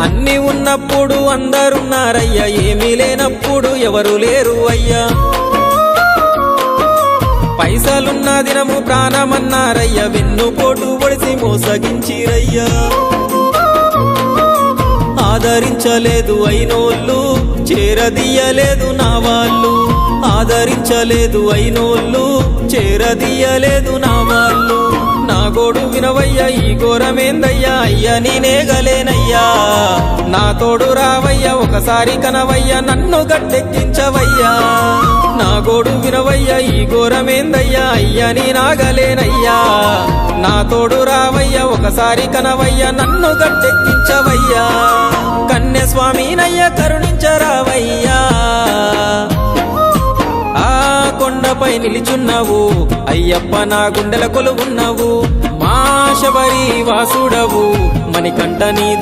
అన్ని ఉన్నప్పుడు అందరున్నారయ్యా, ఏమీ లేనప్పుడు ఎవరు లేరు అయ్యా. పైసలున్న దినము ప్రాణమన్నారయ్యా, వెన్నుపోటు పొడిసి మోసగించిరయ్యా. ఆదరించలేదు అయినోళ్ళు, చేరదీయలేదు నా వాళ్ళు. ఆదరించలేదు అయినోళ్ళు, చేరదీయలేదు నా వాళ్ళు. నా గోడు వినవయ్యా, ఈ ఘోరమేందయ్యా, అయ్యా నేనేగలేనయ్యా. నా తోడు రావయ్యా, ఒకసారి కనవయ్యా, నన్ను గట్టెక్కించవయ్యా. నా గోడు వినవయ్యా, ఈ ఘోరమేందయ్యా, అయ్యా నేనాగలేనయ్యా. నా తోడు రావయ్యా, ఒకసారి కనవయ్యా, నన్ను గట్టెక్కించవయ్యా. కన్య స్వామినయ్యా కరుణించరావయ్యా. ఆ కొండపై నిలిచున్నావు అయ్యప్ప, నా గుండెల కొలువున్నావు. మా శబరి వాసుడవు, మణికంఠ నీ